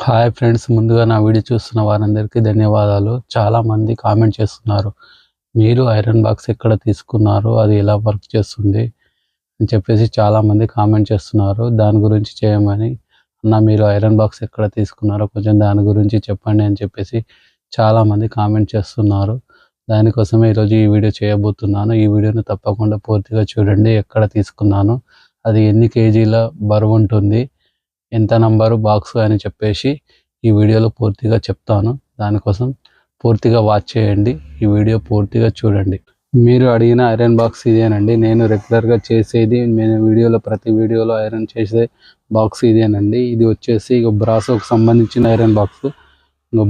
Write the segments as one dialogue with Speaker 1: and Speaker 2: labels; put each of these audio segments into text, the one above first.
Speaker 1: Hi friends, ముందుగా నా video చూస్తున్న వారందరికీ ధన్యవాదాలు. చాలామంది కామెంట్ చేస్తున్నారు, మీరు ఐరన్ బాక్స్ ఎక్కడ తీసుకున్నారు, అది ఎలా వర్క్ చేస్తుంది అని చెప్పేసి చాలామంది కామెంట్ చేస్తున్నారు. దాని గురించి చేయమని, అన్న మీరు ఐరన్ బాక్స్ ఎక్కడ తీసుకున్నారో కొంచెం దాని గురించి చెప్పండి అని చెప్పేసి చాలామంది కామెంట్ చేస్తున్నారు. దానికోసమే ఈరోజు ఈ వీడియో చేయబోతున్నాను. ఈ వీడియోను తప్పకుండా పూర్తిగా చూడండి. ఎక్కడ తీసుకున్నాను, అది ఎన్ని కేజీల బరువు ఉంటుంది, ఎంత నంబరు బాక్స్ అని చెప్పేసి ఈ వీడియోలో పూర్తిగా చెప్తాను. దానికోసం పూర్తిగా వాచ్ చేయండి, ఈ వీడియో పూర్తిగా చూడండి. మీరు అడిగిన ఐరన్ బాక్స్ ఇదేనండి. నేను రెగ్యులర్గా చేసేది, నేను ప్రతి వీడియోలో ఐరన్ చేసే బాక్స్ ఇదేనండి. ఇది వచ్చేసి బ్రాసోకి సంబంధించిన ఐరన్ బాక్స్.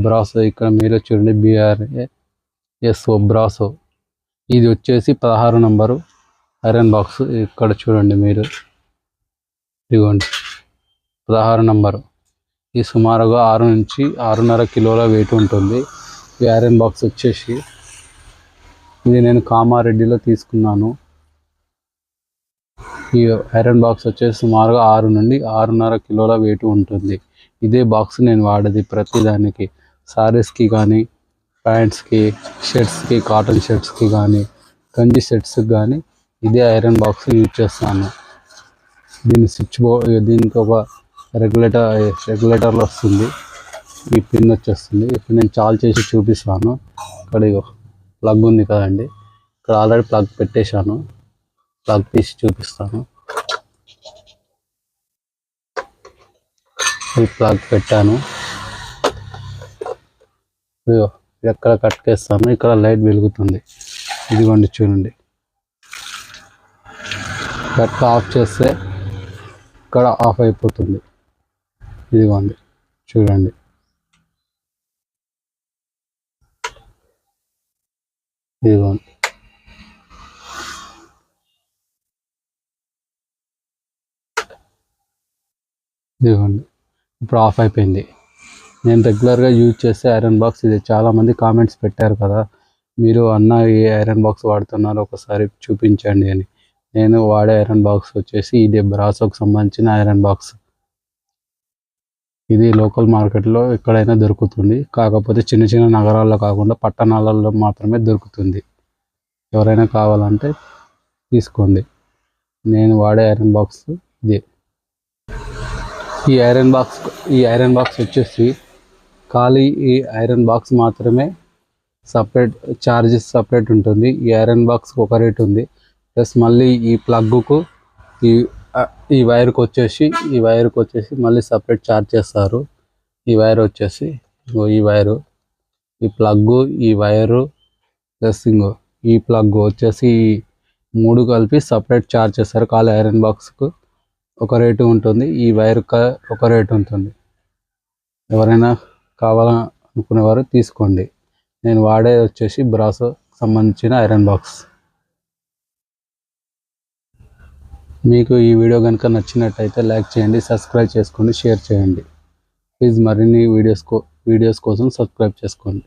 Speaker 1: బ్రాసో ఇక్కడ మీరు చూడండి, BRASO బ్రాసో. ఇది వచ్చేసి 16 నంబరు ఐరన్ బాక్స్. ఇక్కడ చూడండి మీరు, ఇదిగోండి 16 నంబరు. ఈ సుమారుగా 6 నుంచి 6.5 కిలోల వెయిట్ ఉంటుంది. ఈ ఐరన్ బాక్స్ వచ్చేసి ఇది నేను కామారెడ్డిలో తీసుకున్నాను. ఈ ఐరన్ బాక్స్ వచ్చేసి సుమారుగా 6 నుండి 6.5 కిలోల వెయిట్ ఉంటుంది. ఇదే బాక్స్ నేను వాడేది ప్రతిదానికి, సారీస్కి కానీ, ప్యాంట్స్కి, షర్ట్స్కి, కాటన్ షర్ట్స్కి కానీ, గంజి సెట్స్కి కానీ ఇదే ఐరన్ బాక్స్ యూజ్ చేస్తాను. దీని స్విచ్ బోర్డ్, దీనికి ఒక రెగ్యులేటర్లో వస్తుంది. ఈ పిన్ వచ్చేస్తుంది. ఇప్పుడు నేను చాలు చేసి చూపిస్తాను. ఇక్కడ ప్లగ్ ఉంది కదండి, ఇక్కడ ఆల్రెడీ ప్లగ్ పెట్టేశాను. ప్లగ్ తీసి చూపిస్తాను. ఈ ప్లగ్ పెట్టాను, ఎక్కడ కట్టేస్తాను, ఇక్కడ లైట్ వెలుగుతుంది. ఇదిగోండి చూడండి, కట్ ఆఫ్ చేస్తే ఇక్కడ ఆఫ్ అయిపోతుంది. ఇదిగోండి చూడండి, ఇదిగోండి ఇదిగోండి ఇప్పుడు ఆఫ్ అయిపోయింది. నేను రెగ్యులర్గా యూజ్ చేసే ఐరన్ బాక్స్ ఇది. చాలామంది కామెంట్స్ పెట్టారు కదా, మీరు అన్న ఏ ఐరన్ బాక్స్ వాడుతున్నారో ఒకసారి చూపించండి అని. నేను వాడే ఐరన్ బాక్స్ వచ్చేసి ఇదే బ్రాసోకి సంబంధించిన ఐరన్ బాక్స్. ఇది లోకల్ మార్కెట్లో ఎక్కడైనా దొరుకుతుంది, కాకపోతే చిన్న చిన్న నగరాల్లో కాకుండా పట్టణాలలో మాత్రమే దొరుకుతుంది. ఎవరైనా కావాలంటే తీసుకోండి. నేను వాడే ఐరన్ బాక్స్ ఇదే. ఈ ఐరన్ బాక్స్ వచ్చేసి ఖాళీ ఈ ఐరన్ బాక్స్ మాత్రమే సపరేట్ ఛార్జెస్ సపరేట్ ఉంటుంది. ఈ ఐరన్ బాక్స్కి ఒక రేట్ ఉంది, ప్లస్ మళ్ళీ ఈ ప్లగ్కు ఈ వైర్కి వచ్చేసి మళ్ళీ సపరేట్ ఛార్జ్ చేస్తారు. ఈ వైర్ వచ్చేసి ఈ వైరు, ఈ ప్లగ్గు, ఈ వైరు ప్లస్ ఈ ప్లగ్ వచ్చేసి 3 కలిపి సపరేట్ ఛార్జ్ చేస్తారు. ఖాళీ ఐరన్ బాక్స్కు ఒక రేటు ఉంటుంది, ఈ వైర్ ఒక రేటు ఉంటుంది. ఎవరైనా కావాలనుకునేవారు తీసుకోండి. నేను వాడేది వచ్చేసి బ్రాసో సంబంధించిన ఐరన్ బాక్స్. మీకు ఈ వీడియో కనుక నచ్చినట్టయితే లైక్ చేయండి, సబ్స్క్రైబ్ చేసుకోండి, షేర్ చేయండి. ప్లీజ్ మరిన్ని వీడియోస్ కోసం సబ్స్క్రైబ్ చేసుకోండి.